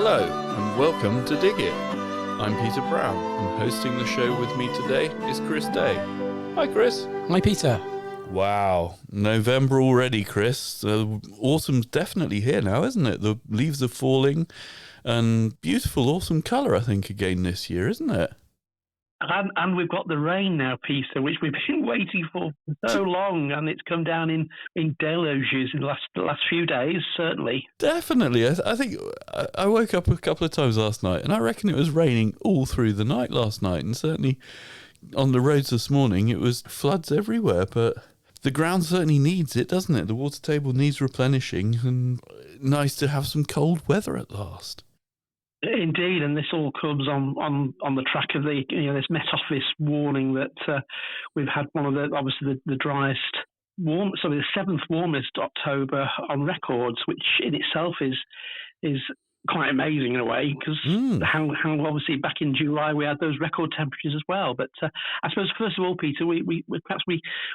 Hello and welcome to Dig It. I'm Peter Brown and hosting the show with me today is Chris Day. Hi Chris. Hi Peter. Wow, November already, Chris. Autumn's definitely here now, isn't it? The leaves are falling and beautiful autumn colour I think again this year, isn't it? And we've got the rain now, Peter, which we've been waiting for so long, and it's come down in deluges in the last few days, certainly. Definitely. I think I woke up a couple of times last night, and I reckon it was raining all through the night last night, and certainly on the roads this morning, it was floods everywhere, but the ground certainly needs it, doesn't it? The water table needs replenishing, and nice to have some cold weather at last. Indeed, and this all comes on the track of the this Met Office warning that we've had one of the driest, the seventh warmest October on records, which in itself is quite amazing in a way, because how obviously back in July we had those record temperatures as well. But I suppose first of all, Peter, we perhaps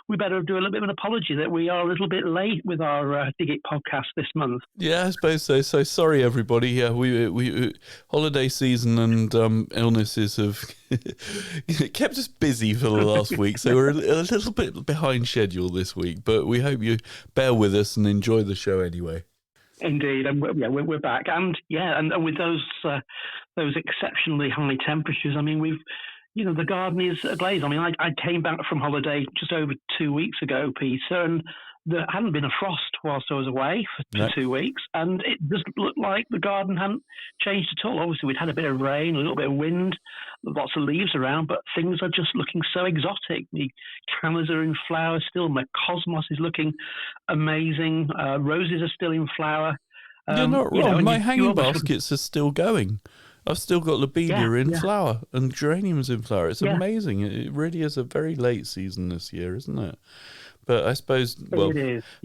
better do a little bit of an apology that we are a little bit late with our Dig It podcast this month. Yeah, I suppose so. So sorry everybody. Yeah, we holiday season and illnesses have kept us busy for the last week, so we're a little bit behind schedule this week. But we hope you bear with us and enjoy the show anyway. Indeed, and we're back, and with those exceptionally high temperatures, I mean the garden is ablaze. I mean, I came back from holiday just over 2 weeks ago, Peter, and there hadn't been a frost whilst I was away for 2 weeks, and it just looked like the garden hadn't changed at all. Obviously, we'd had a bit of rain, a little bit of wind, lots of leaves around, but things are just looking so exotic. The cannas are in flower still. My cosmos is looking amazing. Roses are still in flower. You're not wrong. My hanging baskets are still going. I've still got lobelia in flower and geraniums in flower. It's amazing. It really is a very late season this year, isn't it? But I suppose,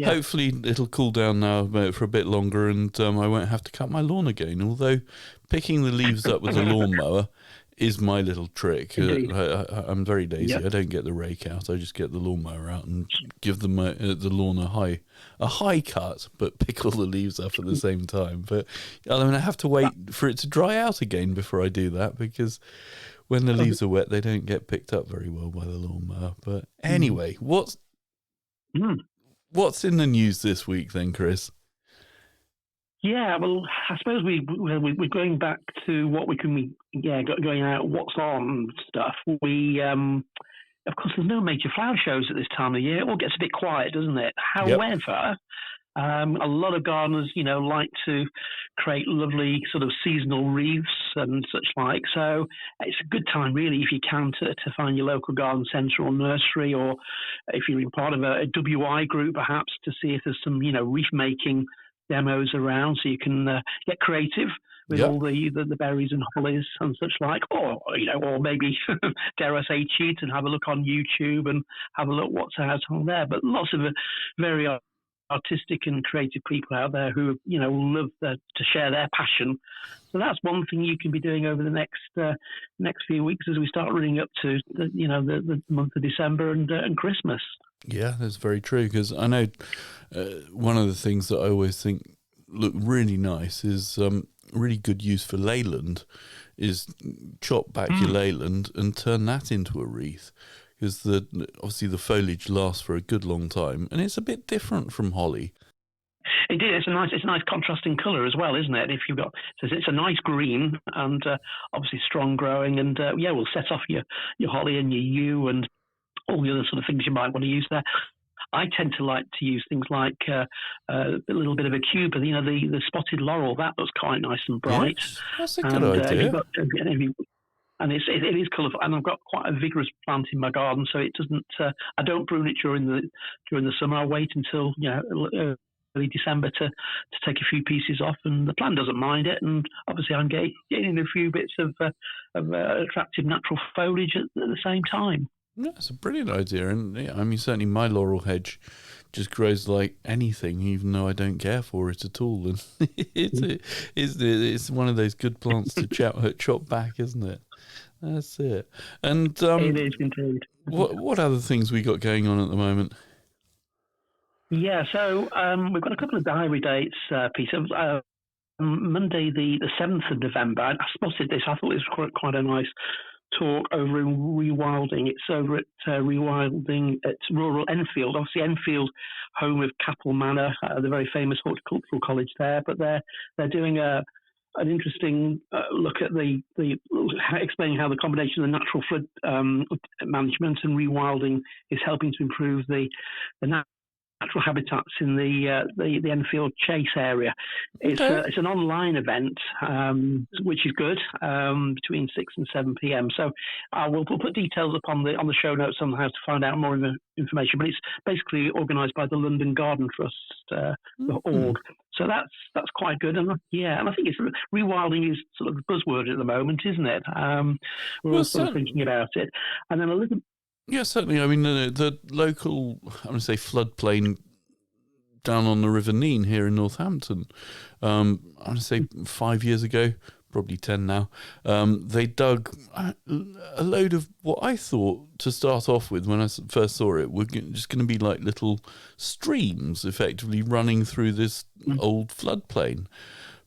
hopefully it'll cool down now for a bit longer and I won't have to cut my lawn again. Although picking the leaves up with a lawnmower is my little trick. I'm very lazy. I don't get the rake out. I just get the lawnmower out and give the lawn a high cut, but pick all the leaves up at the same time. But I have to wait for it to dry out again before I do that, because when the leaves are wet, they don't get picked up very well by the lawnmower. But anyway, What's in the news this week then, Chris? Yeah, well, I suppose we're going back to what we can going out, what's on stuff. Of course, there's no major flower shows at this time of year. It all gets a bit quiet, doesn't it? However, a lot of gardeners, like to create lovely sort of seasonal wreaths and such like. So it's a good time, really, if you can, to find your local garden centre or nursery, or if you're in part of a WI group, perhaps, to see if there's some, wreath making demos around, so you can get creative with all the berries and hollies and such like, or maybe dare I say cheat and have a look on YouTube and have a look what's out on there. But lots of very artistic and creative people out there who love to share their passion. So that's one thing you can be doing over the next few weeks as we start running up to the month of December and Christmas. Yeah, that's very true, because I know one of the things that I always think look really nice is really good use for leyland is chop back your leyland and turn that into a wreath, because obviously the foliage lasts for a good long time and it's a bit different from holly. Indeed, it's a nice contrasting colour as well, isn't it? If you've got, it's a nice green and obviously strong growing, and we'll set off your holly and your yew and all the other sort of things you might want to use there. I tend to like to use things like a little bit of a cube, the spotted laurel. That looks quite nice and bright. Yes, that's a good idea. And it is colourful. And I've got quite a vigorous plant in my garden, so it doesn't. I don't prune it during the summer. I wait until early December to take a few pieces off, and the plant doesn't mind it. And obviously, I'm getting a few bits of attractive natural foliage at the same time. Yeah, it's a brilliant idea, and certainly my laurel hedge just grows like anything, even though I don't care for it at all. And it's one of those good plants to chop back, isn't it? That's it. And it is indeed. What other things we got going on at the moment? Yeah, so we've got a couple of diary dates, Peter. Monday, the 7th of November. I spotted this. I thought it was quite a nice talk over in Rewilding. It's over at Rewilding at Rural Enfield. Obviously, Enfield, home of Capel Manor, the very famous horticultural college there. But they're doing an interesting look at explaining how the combination of the natural flood management and rewilding is helping to improve the natural habitats in the Enfield Chase area. It's an online event, which is good, between 6 and 7 p.m. So we'll put details up on the show notes on how to find out more information. But it's basically organised by the London Garden Trust, org. So that's quite good, and I think rewilding is sort of the buzzword at the moment, isn't it? We're all sort of thinking about it, and then a little. Yeah, certainly. I mean, the local, I'm going to say, floodplain down on the River Nene here in Northampton, I'm going to say 5 years ago, probably 10 now, they dug a load of what I thought, to start off with, when I first saw it, were just going to be like little streams effectively running through this old floodplain.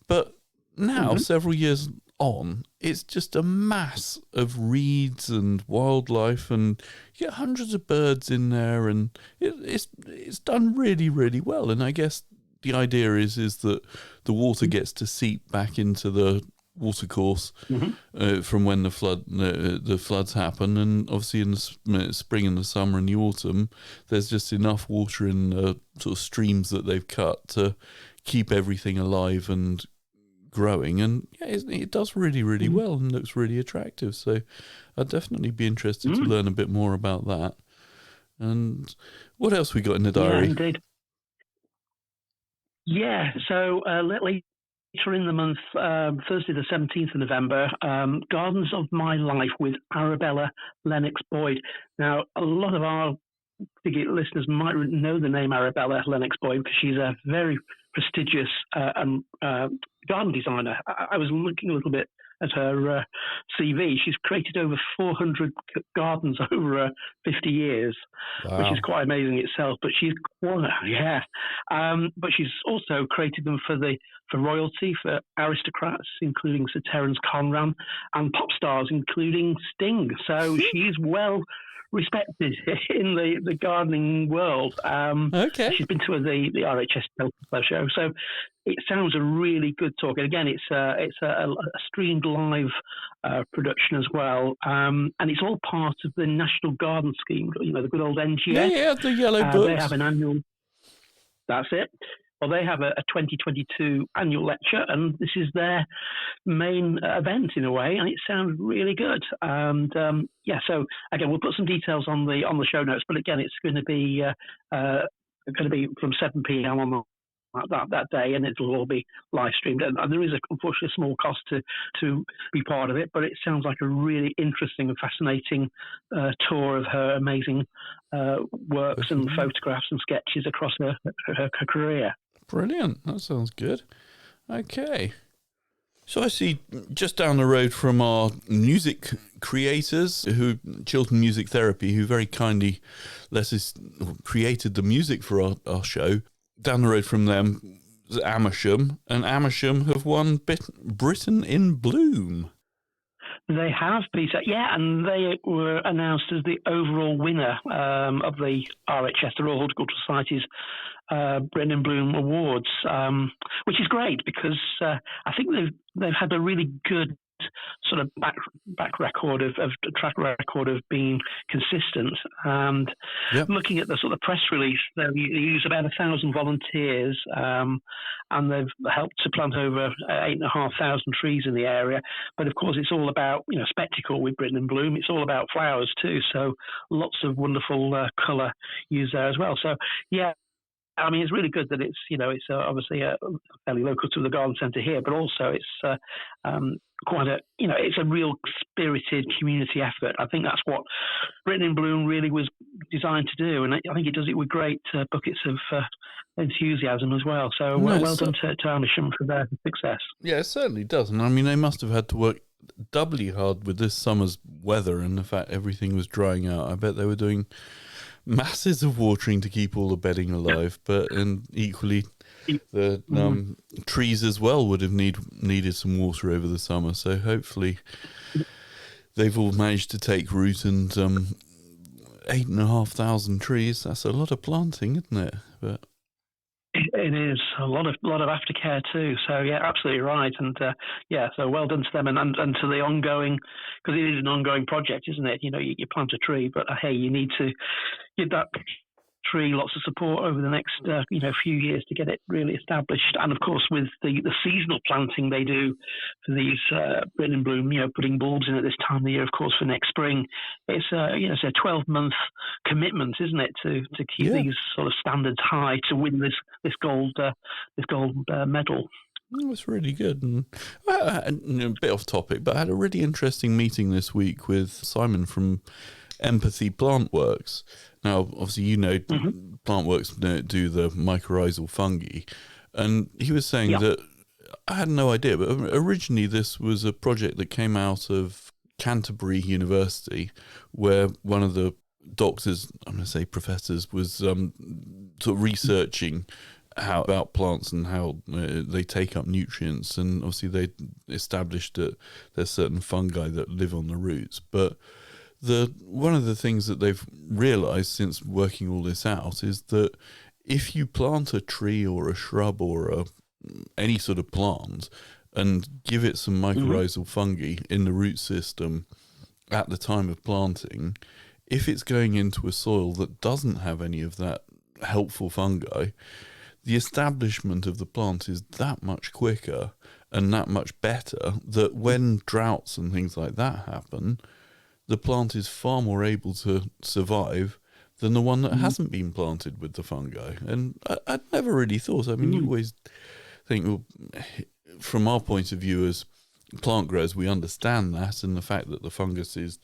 But now, several years on, it's just a mass of reeds and wildlife, and you get hundreds of birds in there, and it's done really, really well. And I guess the idea is that the water gets to seep back into the watercourse from when the floods happen, and obviously in the spring and the summer and the autumn, there's just enough water in the sort of streams that they've cut to keep everything alive and growing, and it does really, really well and looks really attractive. So I'd definitely be interested to learn a bit more about that. And what else we got in the diary? Yeah, indeed. Yeah, so later in the month, Thursday the 17th of November, Gardens of My Life with Arabella Lennox Boyd. Now, a lot of our listeners might know the name Arabella Lennox Boyd because she's a very prestigious garden designer. I was looking a little bit at her CV. She's created over 400 gardens over 50 years, which is quite amazing itself. But but she's also created them for royalty, for aristocrats, including Sir Terence Conran, and pop stars, including Sting. So she's well respected in the gardening world. She's been to the RHS show, so it sounds a really good talk. And again, it's a streamed live production as well, and it's all part of the National Garden Scheme. You know, the good old NGS. Yeah, the yellow books. They have an annual. That's it. Well, they have a 2022 annual lecture, and this is their main event in a way, and it sounds really good. And so again, we'll put some details on the show notes. But again, it's going to be from 7 p.m. on that day, and it'll all be live streamed. And there is unfortunately a small cost to be part of it, but it sounds like a really interesting and fascinating tour of her amazing works and photographs and sketches across her career. Brilliant. That sounds good. Okay. So I see just down the road from our music creators, Chiltern Music Therapy, who very kindly created the music for our show. Down the road from them is Amersham, and Amersham have won Britain in Bloom. They have, Peter. Yeah, and they were announced as the overall winner of the RHS, the Royal Horticultural Society's Britain in Bloom Awards, which is great because I think they've had a really good sort of track record of being consistent. And looking at the sort of press release, they use about 1,000 volunteers, and they've helped to plant over 8,500 trees in the area. But of course, it's all about spectacle with Britain in Bloom. It's all about flowers too. So lots of wonderful colour used there as well. So yeah. I mean, it's really good that it's obviously fairly local to the garden centre here, but also it's quite it's a real spirited community effort. I think that's what Britain in Bloom really was designed to do, and I think it does it with great buckets of enthusiasm as well. So well done to Amersham for their success. Yeah, it certainly does, and I mean they must have had to work doubly hard with this summer's weather and the fact everything was drying out. I bet they were doing masses of watering to keep all the bedding alive, and equally the trees as well would have needed some water over the summer. So hopefully they've all managed to take root, and 8,500 trees, that's a lot of planting, isn't it? But it is a lot of aftercare too. So yeah, absolutely right. And so well done to them and to the ongoing, because it is an ongoing project, isn't it? You know, you plant a tree, but hey, you need to give that tree lots of support over the next few years to get it really established. And of course, with the seasonal planting they do for these Britain in Bloom, putting bulbs in at this time of the year, of course, for next spring, it's it's a 12-month commitment, isn't it, to keep these sort of standards high to win this gold medal. It's really good. And a bit off topic, but I had a really interesting meeting this week with Simon from Empathy Plant Works. Now, obviously, Plant Works do the mycorrhizal fungi, and he was saying that I had no idea, but originally this was a project that came out of Canterbury University, where one of the doctors, I'm going to say professors, was sort of researching about plants and how they take up nutrients, and obviously they established that there's certain fungi that live on the roots, but one of the things that they've realised since working all this out is that if you plant a tree or a shrub or any sort of plant and give it some mycorrhizal fungi in the root system at the time of planting, if it's going into a soil that doesn't have any of that helpful fungi, the establishment of the plant is that much quicker and that much better that when droughts and things like that happen, the plant is far more able to survive than the one that hasn't been planted with the fungi. And I'd never really thought. I mean, you always think, well, from our point of view as plant growers, we understand that, and the fact that the fungus is,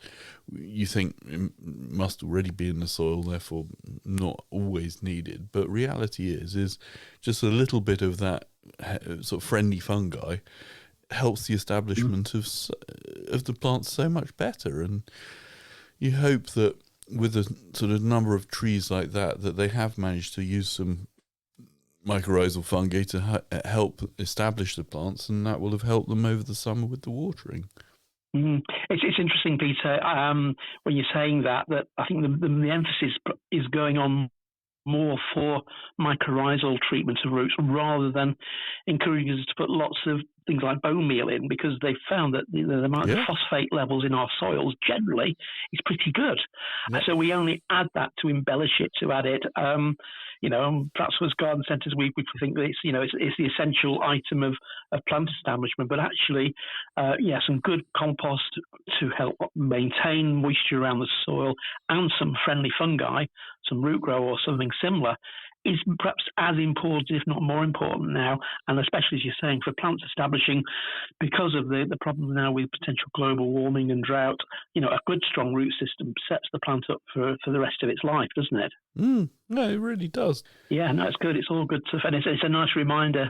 you think, must already be in the soil, therefore not always needed. But reality is just a little bit of that sort of friendly fungi helps the establishment of the plants so much better. And you hope that with a sort of number of trees like that they have managed to use some mycorrhizal fungi to help establish the plants, and that will have helped them over the summer with the watering. It's interesting, Peter, when you're saying that I think the emphasis is going on more for mycorrhizal treatments of roots rather than encouraging us to put lots of things like bone meal in, because they found that the amount of phosphate levels in our soils generally is pretty good. So we only add that to embellish it, to add it. Perhaps with garden centres, we think that it's the essential item of plant establishment, but actually, some good compost to help maintain moisture around the soil and some friendly fungi, some root grow or something similar, is perhaps as important, if not more important now, and especially, as you're saying, for plants establishing, because of the problem now with potential global warming and drought, a good strong root system sets the plant up for the rest of its life, doesn't it? No, it really does. Yeah, no, it's good. It's all good stuff, and it's a nice reminder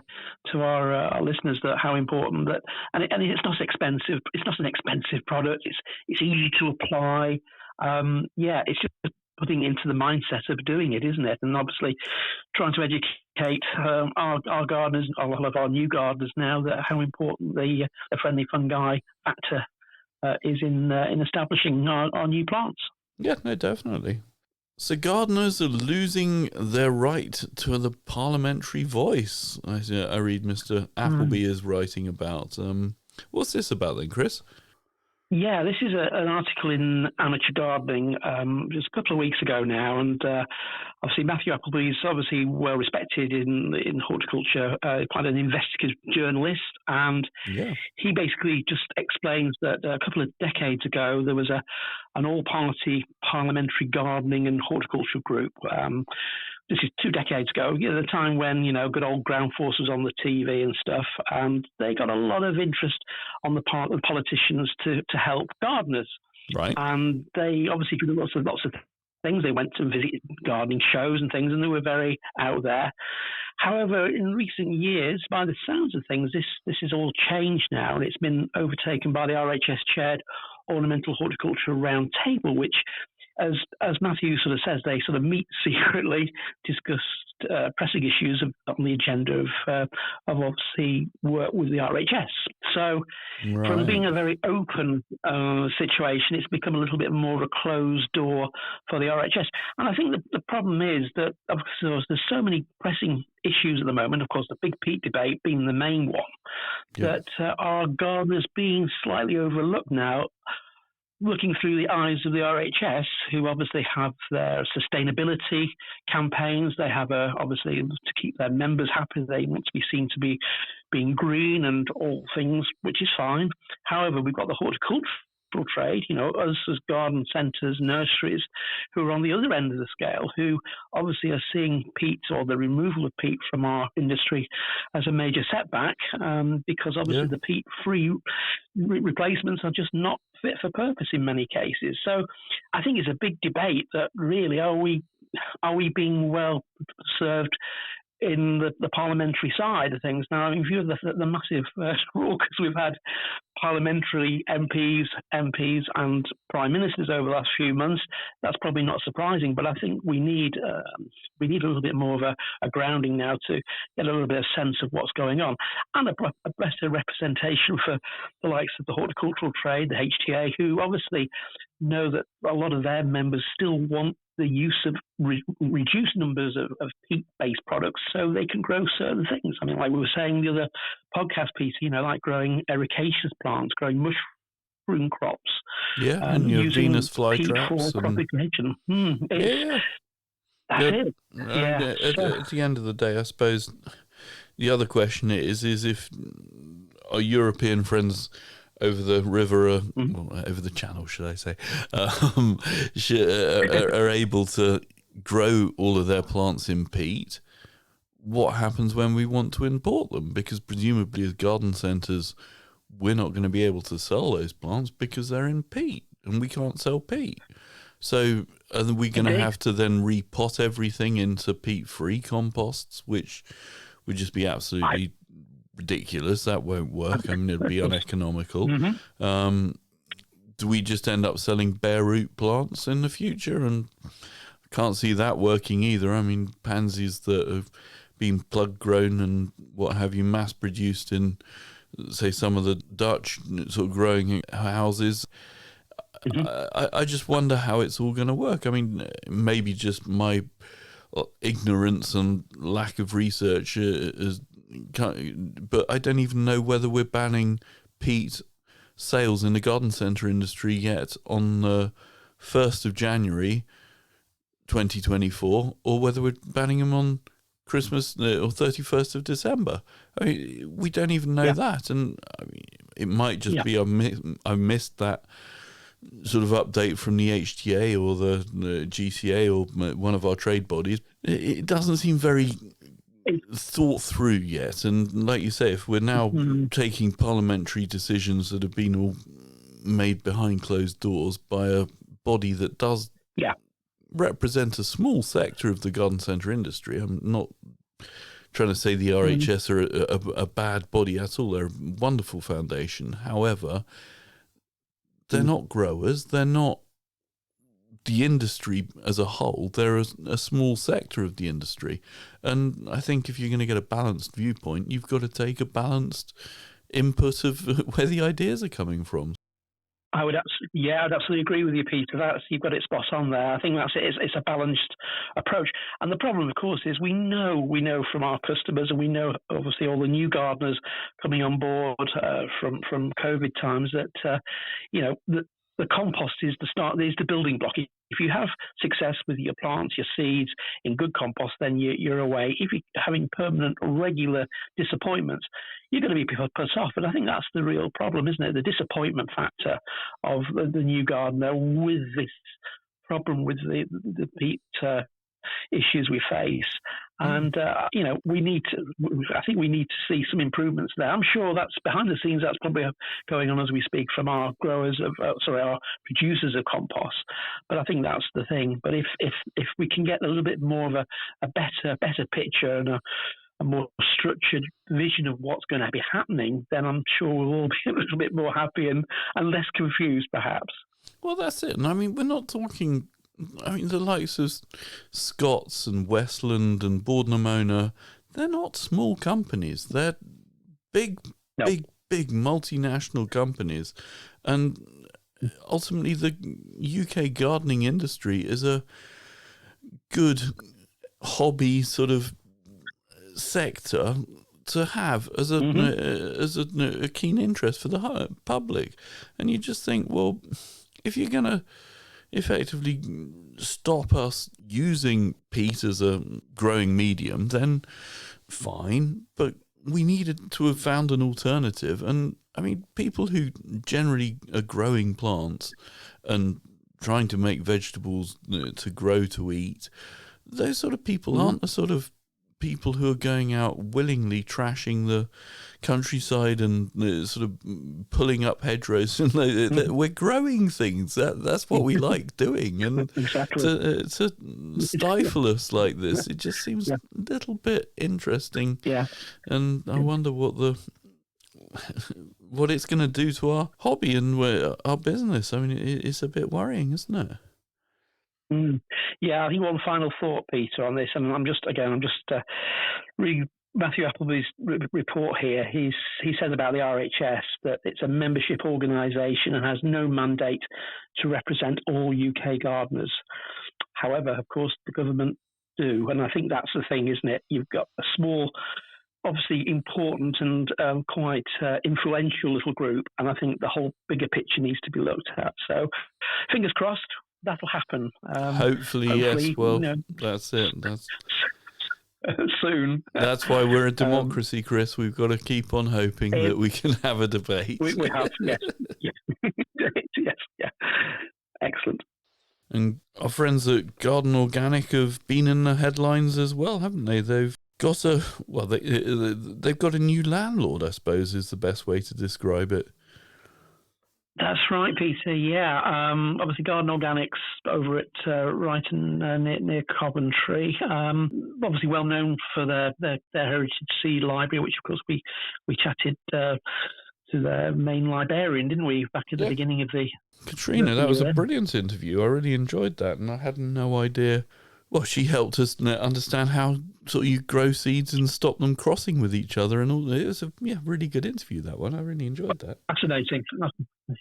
to our listeners that how important that, and it's not expensive. It's not an expensive product. It's easy to apply. It's just putting into the mindset of doing it, isn't it? And obviously trying to educate our gardeners, a lot of our new gardeners now, that how important the friendly fungi factor is in establishing our new plants. Yeah, no, definitely. So gardeners are losing their right to the parliamentary voice. I read Mr. Appleby is writing about. What's this about then, Chris? Yeah, this is an article in Amateur Gardening just a couple of weeks ago now, and obviously Matthew Appleby is obviously well respected in horticulture, quite an investigative journalist, and he basically just explains that a couple of decades ago there was an all-party parliamentary gardening and horticulture group. This is 2 decades ago, the time when, good old Ground Force was on the TV and stuff, and they got a lot of interest on the part of politicians to help gardeners. Right. And they obviously did lots of things. They went to visit gardening shows and things, and they were very out there. However, in recent years, by the sounds of things, this is all changed now, and it's been overtaken by the RHS chaired Ornamental Horticulture Round Table, which as Matthew sort of says, they sort of meet secretly, discuss pressing issues on the agenda of obviously work with the RHS. So from being a very open situation, it's become a little bit more of a closed door for the RHS. And I think the problem is that, of course, there's so many pressing issues at the moment. Of course, the big peat debate being the main one, that our gardeners being slightly overlooked now, looking through the eyes of the RHS, who obviously have their sustainability campaigns. They have obviously to keep their members happy. They want to be seen to be being green and all things, which is fine. However, we've got the horticultural trade, us as garden centres, nurseries, who are on the other end of the scale, who obviously are seeing peat or the removal of peat from our industry as a major setback, because obviously the peat-free replacements are just not fit for purpose in many cases. So I think it's a big debate that really are we being well served in the parliamentary side of things. Now, in view of the massive raucous we've had parliamentary MPs and prime ministers over the last few months, that's probably not surprising. But I think we need a little bit more of a grounding now to get a little bit of sense of what's going on, and a better representation for the likes of the horticultural trade, the HTA, who obviously know that a lot of their members still want the use of reduced numbers of peat-based products so they can grow certain things. I mean, like we were saying the other podcast, Peter, like growing ericaceous plants, growing mushroom crops. Yeah, and your Venus flytraps. For propagation. That's it. At the end of the day, I suppose the other question is if our European friends over the river, over the channel, should I say, are able to grow all of their plants in peat. What happens when we want to import them? Because presumably as garden centres, we're not going to be able to sell those plants because they're in peat and we can't sell peat. So are we going to have to then repot everything into peat-free composts, which would just be absolutely ridiculous? That won't work. I mean, it'd be uneconomical. Do we just end up selling bare-root plants in the future? And I can't see that working either. I mean, pansies that have been plug-grown and what have you, mass-produced in, say, some of the Dutch sort of growing houses. I just wonder how it's all going to work. I mean, maybe just my ignorance and lack of research but I don't even know whether we're banning peat sales in the garden centre industry yet on the 1st of January 2024, or whether we're banning them on Christmas or 31st of December. I mean, we don't even know that, and I mean, it might just be I missed that sort of update from the HTA or the GCA or one of our trade bodies. It doesn't seem very thought through yet, and like you say, if we're now taking parliamentary decisions that have been all made behind closed doors by a body that does represent a small sector of the garden centre industry. I'm not trying to say the RHS are a bad body at all. They're a wonderful foundation. However, they're not growers, they're not the industry as a whole, they're a small sector of the industry. And I think if you're going to get a balanced viewpoint, you've got to take a balanced input of where the ideas are coming from. I'd absolutely agree with you, Peter. You've got it spot on there. I think that's it. It's a balanced approach. And the problem, of course, is we know from our customers, and we know obviously all the new gardeners coming on board from COVID times that the compost is the building block. If you have success with your plants, your seeds in good compost, then you're away. If you're having permanent, regular disappointments, you're going to be put off. And I think that's the real problem, isn't it? The disappointment factor of the new gardener with this problem with the peat issues we face. And, we need to see some improvements there. I'm sure that's behind the scenes. That's probably going on as we speak from our our producers of compost. But I think that's the thing. But if we can get a little bit more of a better picture and a more structured vision of what's going to be happening, then I'm sure we'll all be a little bit more happy and less confused, perhaps. Well, that's it. And I mean, we're not talking I mean, the likes of Scott's and Westland and Waddesdon Manor, they're not small companies. They're big multinational companies. And ultimately, the UK gardening industry is a good hobby sort of sector to have as a keen interest for the public. And you just think, well, if you're going to effectively stop us using peat as a growing medium, then fine, but we needed to have found an alternative. And I mean, people who generally are growing plants and trying to make vegetables to grow to eat, those sort of people aren't the sort of people who are going out willingly trashing the countryside and sort of pulling up hedgerows. And we're growing things. That's what we like doing. And to stifle us like this, it just seems a little bit interesting. Yeah. And I wonder what it's going to do to our hobby and our business. I mean, it's a bit worrying, isn't it? Yeah, I think one final thought, Peter, on this, and I'm just reading Matthew Appleby's report here. He says about the RHS that it's a membership organisation and has no mandate to represent all UK gardeners. However, of course, the government do, and I think that's the thing, isn't it? You've got a small, obviously important and quite influential little group, and I think the whole bigger picture needs to be looked at. So, fingers crossed. That'll happen. Hopefully, yes. Well, that's it. That's soon. That's why we're a democracy, Chris. We've got to keep on hoping that we can have a debate. We have, yes. Yes, yeah. Excellent. And our friends at Garden Organic have been in the headlines as well, haven't they? They've got they've got a new landlord, I suppose, is the best way to describe it. That's right, Peter. Yeah, obviously Garden Organics over at Ryton near Coventry. Obviously well known for their Heritage Seed Library, which of course we chatted to their main librarian, didn't we, back at the beginning of the Katrina. That was a brilliant interview. I really enjoyed that, and I had no idea. Well, she helped us understand how sort of you grow seeds and stop them crossing with each other, and all. It was a really good interview, that one. I really enjoyed that. Fascinating.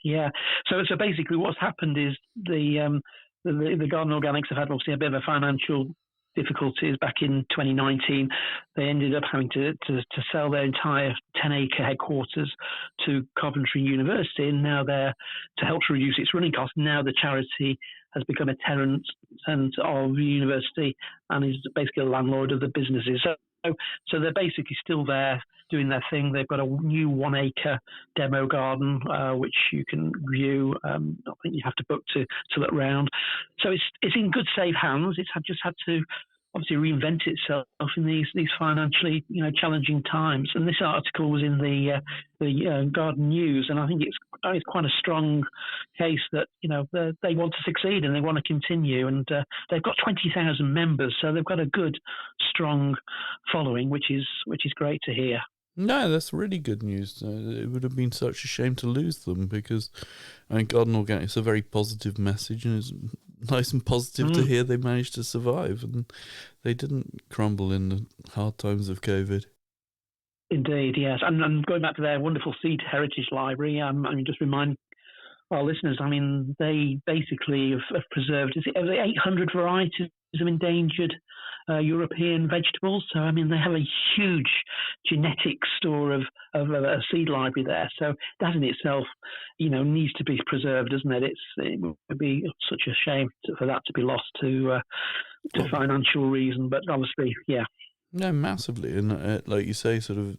Yeah. So basically, what's happened is the Garden Organics have had obviously a bit of a financial difficulties back in 2019. They ended up having to sell their entire 10-acre headquarters to Coventry University, and now they're, to help to reduce its running costs, now the charity has become a tenant of the university and is basically a landlord of the businesses. So they're basically still there doing their thing. They've got a new 1-acre demo garden, which you can view. I think you have to book to look round. So it's in good, safe hands. It's just had to obviously reinvent itself in these financially challenging times. And this article was in the Garden News, and I think it's quite a strong case that they want to succeed and they want to continue. And they've got 20,000 members, so they've got a good, strong following, which is great to hear. No, that's really good news. It would have been such a shame to lose them because, Garden Organic is a very positive message, and it's nice and positive to hear they managed to survive and they didn't crumble in the hard times of COVID. Indeed, yes. And going back to their wonderful seed heritage library, just remind our listeners, they basically have preserved 800 varieties of endangered European vegetables. So, they have a huge genetic store of a seed library there. So that in itself, needs to be preserved, doesn't it? It would be such a shame for that to be lost to financial reason. But obviously, yeah. No, massively. And like you say, sort of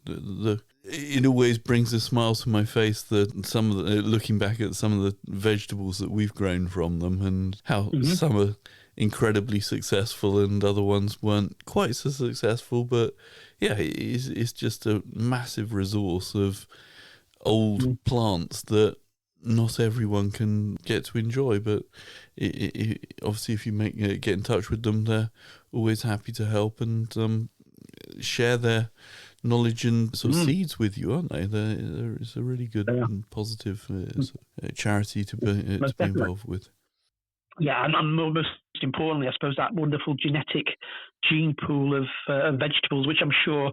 it always brings a smile to my face that looking back at some of the vegetables that we've grown from them and how some are incredibly successful and other ones weren't quite so successful. But yeah, it's just a massive resource of old plants that not everyone can get to enjoy. But obviously, if you get in touch with them, they're always happy to help and share their knowledge and sort of seeds with you, aren't they? It's a really good and positive charity to be involved with. Yeah, and most importantly, I suppose that wonderful genetic gene pool of vegetables, which I'm sure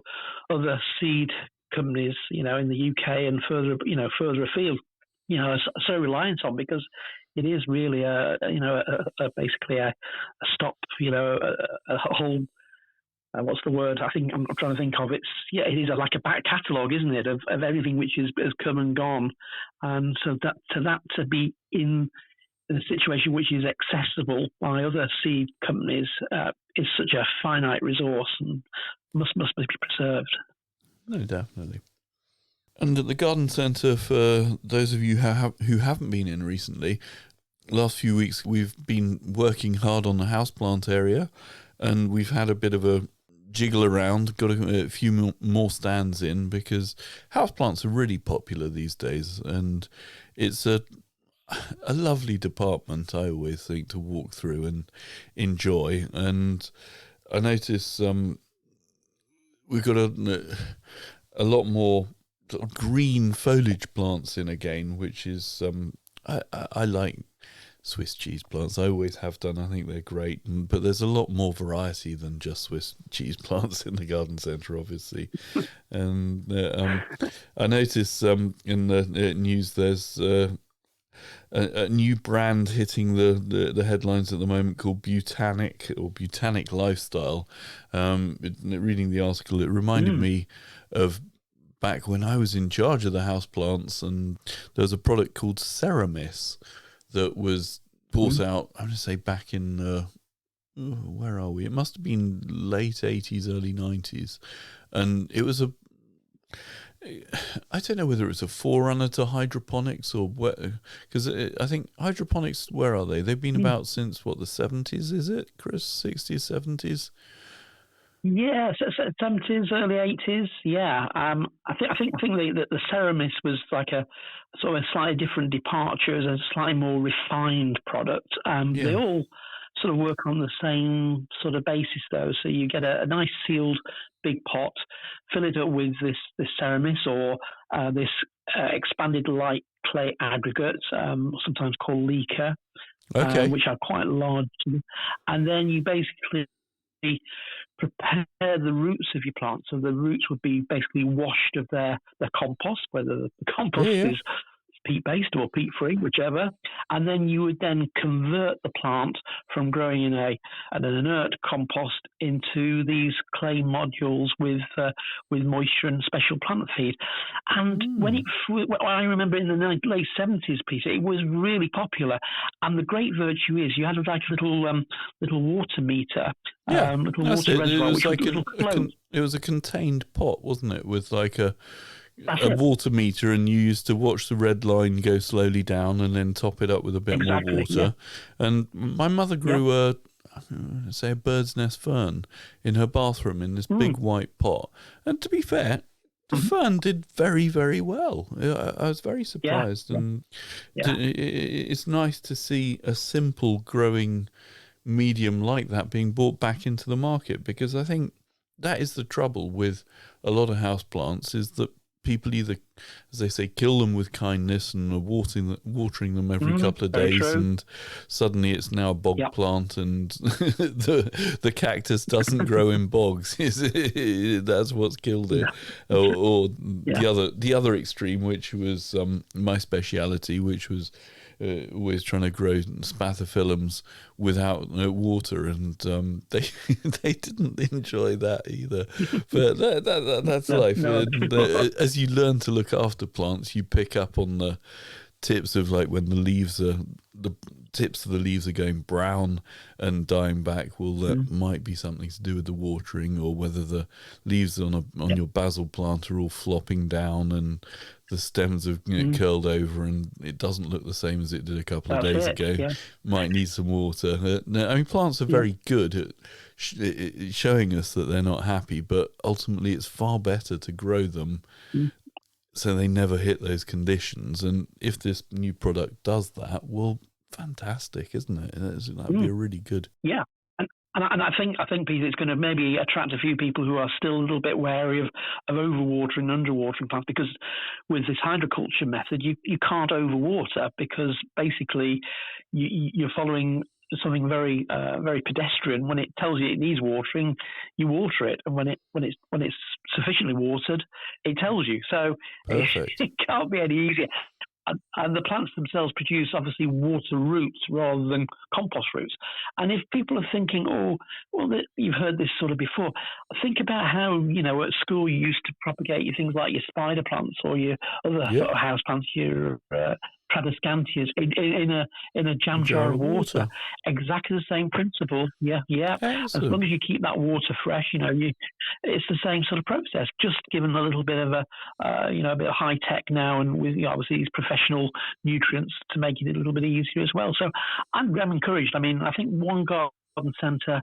other seed companies, in the UK and further afield, are so reliant on, because it is really basically a stop, a whole. What's the word? I think I'm trying to think of. It is like a back catalogue, isn't it, of everything which has come and gone, and so that to be in a situation which is accessible by other seed companies is such a finite resource and must be preserved. No, definitely. And at the garden centre, for those of you who haven't been in recently, last few weeks we've been working hard on the houseplant area, and we've had a bit of a jiggle around, got a few more stands in, because houseplants are really popular these days, and it's a lovely department, I always think, to walk through and enjoy. And I notice we've got a lot more green foliage plants in again, which is I like Swiss cheese plants. I always have done. I think they're great, but there's a lot more variety than just Swiss cheese plants in the garden centre, obviously. And I notice in the news there's a new brand hitting the headlines at the moment called Beautanic Lifestyle. Reading the article, it reminded me of back when I was in charge of the houseplants, and there was a product called Ceramis that was brought out, I'm going to say back in, where are we? It must have been late 80s, early 90s. And it was I don't know whether it's a forerunner to hydroponics or what, because I think hydroponics, where are they? They've been about since, the 70s, is it, Chris? 60s, 70s? Yeah, 70s, early 80s. Yeah, I think the Ceramis was like a sort of a slightly different departure as a slightly more refined product. They all sort of work on the same sort of basis, though. So you get a nice sealed big pot, fill it up with this Ceramis or this expanded light clay aggregate, sometimes called leaker, which are quite large, and then you basically prepare the roots of your plants. So the roots would be basically washed of their compost, whether the compost is peat-based or peat-free, whichever. And then you would then convert the plant from growing in an inert compost into these clay modules with moisture and special plant feed. And when I remember in the late 70s, Peter, it was really popular. And the great virtue is you had like a little water meter, little water reservoir. It was a contained pot, wasn't it, with like a water meter, and you used to watch the red line go slowly down and then top it up with a bit more water. Yeah. And my mother grew a bird's nest fern in her bathroom in this big white pot. And to be fair, the fern did very, very well. I was very surprised. And it's nice to see a simple growing medium like that being brought back into the market, because I think that is the trouble with a lot of houseplants, is that people either, as they say, kill them with kindness and are watering them every couple of days, and suddenly it's now a bog plant, and the cactus doesn't grow in bogs. That's what's killed it. Or the other extreme, which was my speciality, which was always trying to grow spathiphyllums without water, and they didn't enjoy that either. But that's life. And, as you learn to look after plants, you pick up on the tips of, like, when the tips of the leaves are going brown and dying back. Well, that might be something to do with the watering, or whether the leaves on your basil plant are all flopping down and the stems have curled over and it doesn't look the same as it did a couple of days ago. Yeah. Might need some water. I mean, plants are very good at showing us that they're not happy, but ultimately it's far better to grow them so they never hit those conditions. And if this new product does that, well, fantastic, isn't it? That would be a really good. Yeah. And I think, Peter, it's going to maybe attract a few people who are still a little bit wary of overwatering and underwatering plants, because with this hydroculture method, you can't overwater, because basically you're following something very very pedestrian. When it tells you it needs watering, you water it, and when it's sufficiently watered, it tells you. So it can't be any easier. And the plants themselves produce, obviously, water roots rather than compost roots. And if people are thinking, oh, well, you've heard this sort of before, think about how, at school you used to propagate your things like your spider plants or your other sort of house plants, your Tradescantias, in a jam jar of water. Exactly the same principle. Yeah. Excellent. As long as you keep that water fresh, it's the same sort of process, just given a little bit of a bit of high tech now, and with obviously these professional nutrients to make it a little bit easier as well. So I'm encouraged. I mean, I think one garden centre,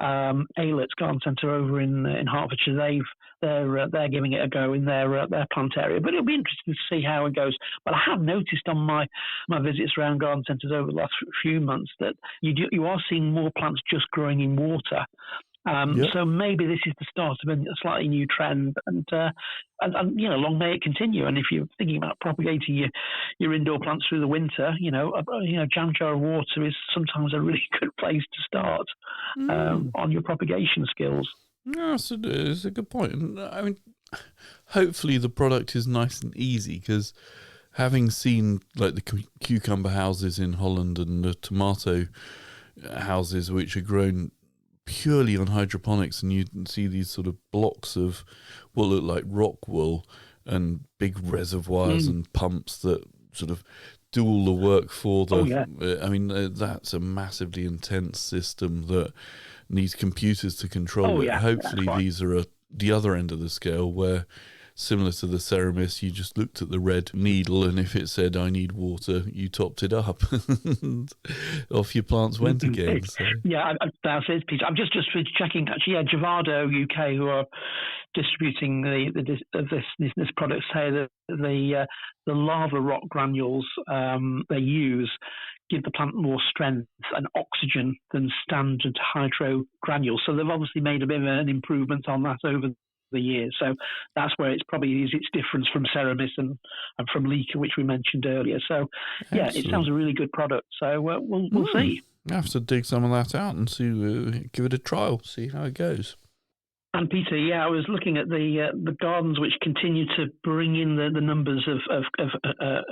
Aylett's Garden Centre over in Hertfordshire, they're giving it a go in their plant area. But it'll be interesting to see how it goes. But I have noticed on my visits around garden centres over the last few months that you are seeing more plants just growing in water. So maybe this is the start of a slightly new trend, and long may it continue. And if you're thinking about propagating your indoor plants through the winter, jam jar of water is sometimes a really good place to start on your propagation skills. No, it's a good point. I mean, hopefully the product is nice and easy, because having seen like the cucumber houses in Holland and the tomato houses, which are grown purely on hydroponics, and you can see these sort of blocks of what look like rock wool and big reservoirs and pumps that sort of do all the work for the I mean, that's a massively intense system that needs computers to control it. Hopefully these are the other end of the scale, where similar to the Ceramis, you just looked at the red needle, and if it said, I need water, you topped it up, and off your plants went again. So. Yeah, that's it, Peter. I'm just checking, actually, Javado UK, who are distributing this product, say that the lava rock granules they use give the plant more strength and oxygen than standard hydro granules. So they've obviously made a bit of an improvement on that over the years. So that's where it's probably is its difference from Ceramis and from Leica, which we mentioned earlier. So Excellent. It sounds a really good product. So we'll see. I have to dig some of that out and see, give it a trial, see how it goes. And Peter, I was looking at the gardens which continue to bring in the numbers of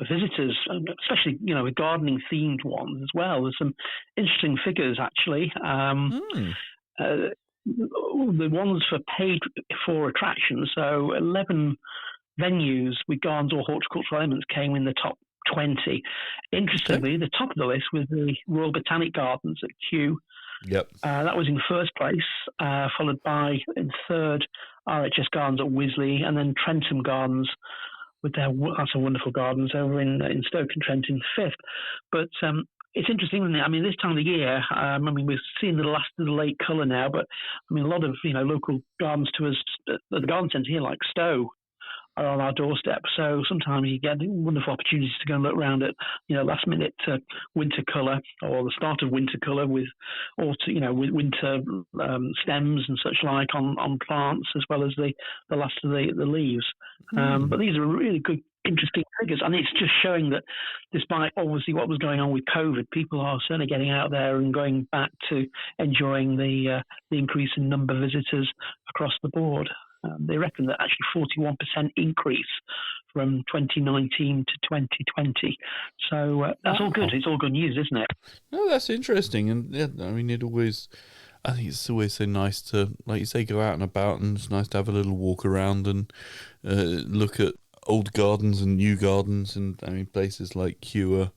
visitors, especially with gardening themed ones as well. There's some interesting figures actually. The ones for paid for attractions, so 11 venues with gardens or horticultural elements came in the top 20. Interestingly, the top of the list was the Royal Botanic Gardens at Kew. Yep. That was in first place, followed by, in third, RHS Gardens at Wisley, and then Trentham Gardens with their lots of wonderful gardens over in Stoke-on-Trent in fifth. But it's interesting, isn't it? I mean, this time of the year, we're seeing the last of the late colour now, but I mean, a lot of local gardens to us at the garden centre here, like Stowe, are on our doorstep. So sometimes you get wonderful opportunities to go and look around at last minute winter colour, or the start of winter colour with winter stems and such like on plants, as well as the last of the leaves. But these are really good, interesting figures, and it's just showing that despite obviously what was going on with COVID, people are certainly getting out there and going back to enjoying the increase in number of visitors across the board. They reckon that actually 41% increase from 2019 to 2020. So that's all good. It's all good news, isn't it? No, that's interesting. And I mean, I think it's always so nice to, like you say, go out and about, and it's nice to have a little walk around and look at old gardens and new gardens. And I mean, places like Kew are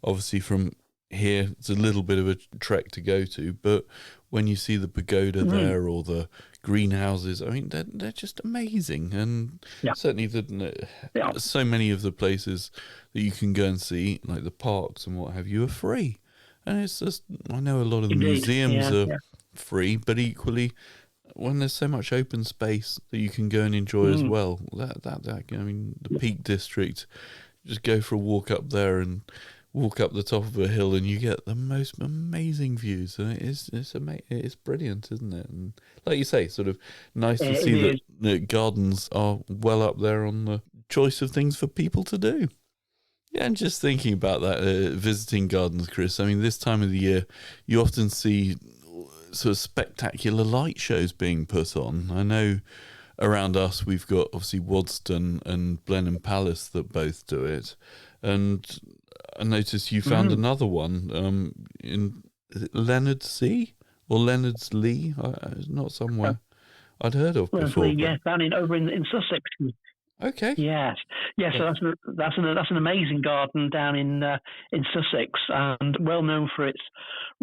obviously from here, it's a little bit of a trek to go to, but when you see the pagoda there or the greenhouses, I mean, they're just amazing. And certainly so many of the places that you can go and see, like the parks and what have you, are free. And it's just, I know a lot of the museums are free, but equally, when there's so much open space that you can go and enjoy as well, that I mean, the Peak District, just go for a walk up there and walk up the top of a hill and you get the most amazing views, and it's brilliant, isn't it? And like you say, sort of nice to see that the gardens are well up there on the choice of things for people to do. Yeah, and just thinking about that, visiting gardens, Chris, I mean, this time of the year, you often see sort of spectacular light shows being put on. I know around us we've got obviously Waddesdon and Blenheim Palace that both do it. And I noticed you found another one in Leonard's Sea or Leonard's Lee, not somewhere I'd heard of before. Yes, down over in Sussex. Okay. Yes. So that's an amazing garden down in Sussex, and well known for its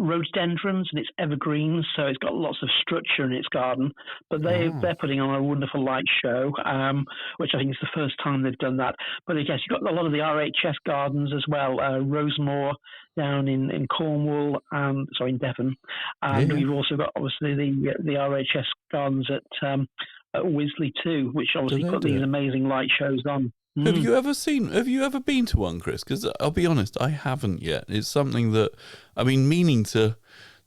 rhododendrons and its evergreens. So it's got lots of structure in its garden. But they're putting on a wonderful light show, which I think is the first time they've done that. But I guess you've got a lot of the RHS gardens as well. Rosemore down in Cornwall, in Devon, and we've also got obviously the RHS gardens at Wisley too, which obviously put these amazing light shows on. Have you ever been to one, Chris? Because I'll be honest, I haven't yet. It's something that I've been meaning to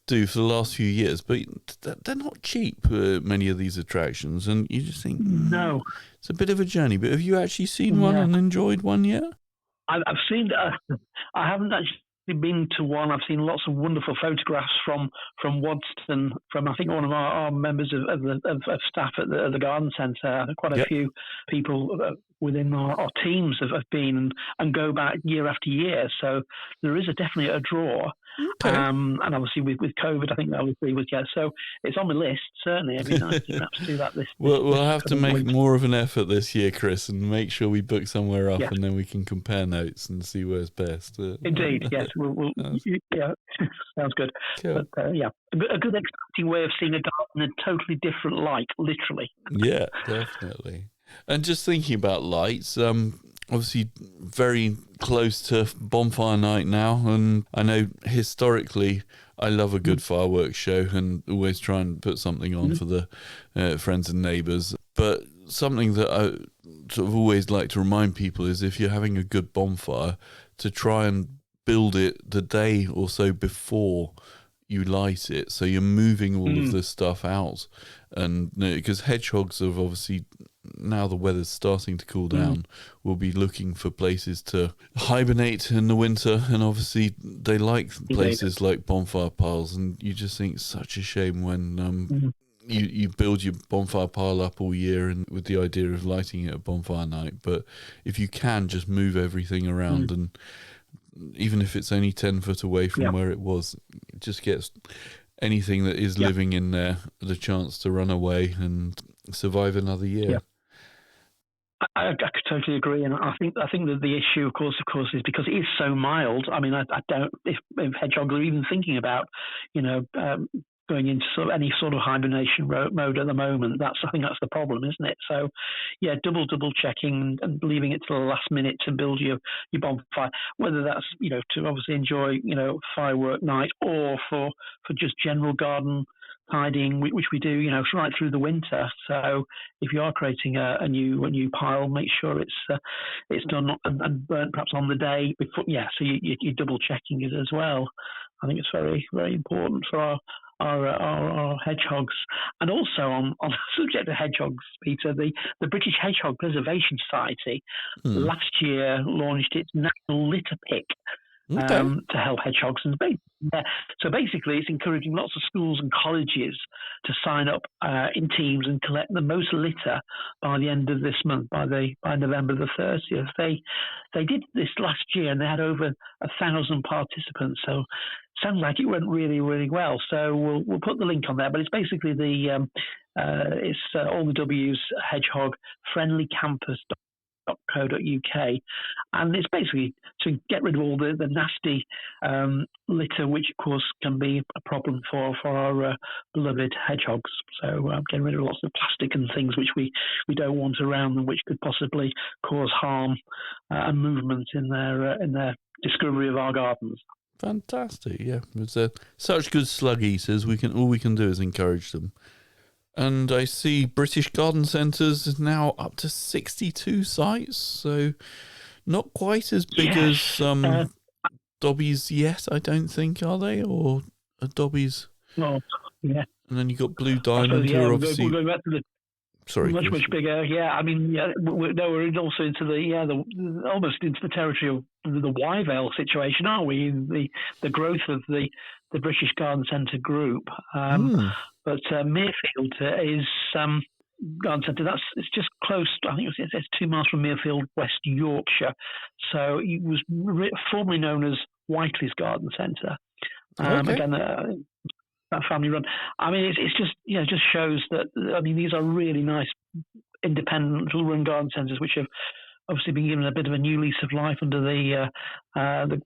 do for the last few years, but they're not cheap, many of these attractions, and you just think, no, it's a bit of a journey. But have you actually seen one and enjoyed one yet? I've seen. I haven't actually been to one. I've seen lots of wonderful photographs from Waddesdon, from I think one of our members of staff at the garden centre. Quite a few people within our teams have been and go back year after year. So there is definitely a draw. Okay. And obviously with COVID, I think that would be so it's on my list, certainly. It'd be nice to perhaps do that this we'll have to make more of an effort this year, Chris, and make sure we book somewhere up, and then we can compare notes and see where's best. Indeed, yes. We'll sounds good. Cool. But a good exciting way of seeing a garden in a totally different light, literally. Yeah, definitely. And just thinking about lights, obviously very close to bonfire night now, and I know historically I love a good fireworks show and always try and put something on for the friends and neighbours. But something that I sort of always like to remind people is if you're having a good bonfire, to try and build it the day or so before you light it, so you're moving all of this stuff out. And because hedgehogs have obviously, now the weather's starting to cool down, will be looking for places to hibernate in the winter, and obviously they like places like bonfire piles, and you just think it's such a shame when you build your bonfire pile up all year and with the idea of lighting it at bonfire night. But if you can just move everything around, and even if it's only 10 foot away from where it was, it just gets anything that is living in there the chance to run away and survive another year. I could totally agree, and I think that the issue, of course, is because it is so mild. I mean, I don't if hedgehogs are even thinking about, going into any sort of hibernation mode at the moment. I think that's the problem, isn't it? So, double checking and leaving it to the last minute to build your bonfire, whether that's to obviously enjoy firework night or for just general garden tidying, which we do right through the winter. So if you are creating a new pile, make sure it's done and burnt perhaps on the day before. So you're double checking it as well. I think it's very, very important for our hedgehogs. And also on the subject of hedgehogs, Peter, the British Hedgehog Preservation Society last year launched its National Litter Pick to help hedgehogs. So basically, it's encouraging lots of schools and colleges to sign up in teams and collect the most litter by the end of this month, by November the 30th. They did this last year, and they had over 1,000 participants. So sounds like it went really, really well. So we'll put the link on there. But it's basically it's all the W's hedgehog friendly campus.co.uk, and it's basically to get rid of all the nasty litter, which of course can be a problem for our beloved hedgehogs. So getting rid of lots of plastic and things which we don't want around them, which could possibly cause harm and movement in their discovery of our gardens. Fantastic, yeah. It's such good slug eaters. All we can do is encourage them. And I see British Garden Centres is now up to 62 sites, so not quite as big as Dobbies yet, I don't think, are they? Or are Dobbies? Oh, yeah. And then you've got Blue Diamond, who are obviously... We're going back to the much bigger. Yeah, I mean, we're also into the almost into the territory of the Wyvale situation, aren't we? The growth of the British Garden Centre group. But Mirfield is Garden Centre. It's just close. I think it's 2 miles from Mirfield, West Yorkshire. So it was formerly known as Whiteley's Garden Centre. Again, that family run. I mean, it's just just shows that. I mean, these are really nice, independent run garden centres, which have obviously been given a bit of a new lease of life under the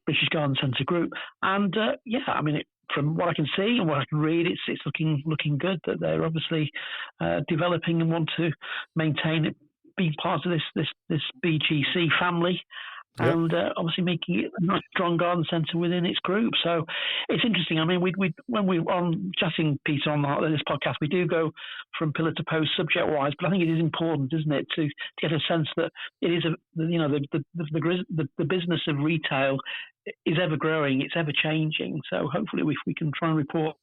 British Garden Centre group. And I mean, from what I can see and what I can read, it's looking good. That they're obviously developing and want to maintain it, being part of this BGC family. Yep. And obviously making it a nice, strong garden centre within its group. So it's interesting. I mean, when we're on chatting, Peter, on this podcast, we do go from pillar to post subject-wise, but I think it is important, isn't it, to get a sense that it is the business of retail is ever growing, it's ever changing. So hopefully, if we can try and report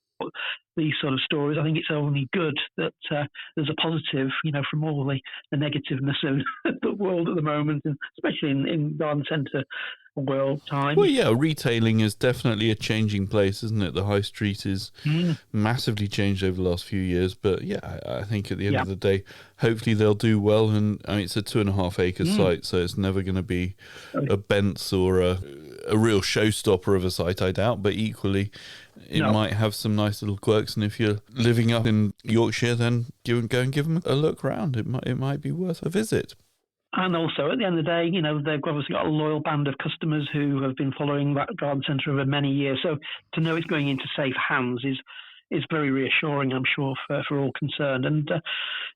these sort of stories, I think it's only good that there's a positive, from all the negativeness of the world at the moment, and especially in garden centre world time. Well, yeah, retailing is definitely a changing place, isn't it? The high street is massively changed over the last few years, but yeah, I think at the end of the day, hopefully they'll do well. And I mean, it's a 2.5 acre site, so it's never going to be a Bent's or a real showstopper of a site, I doubt, but equally it might have some nice little quirks, and if you're living up in Yorkshire, then go and give them a look round. It might be worth a visit. And also, at the end of the day, they've obviously got a loyal band of customers who have been following that garden centre over many years. So to know it's going into safe hands is very reassuring, I'm sure, for all concerned. And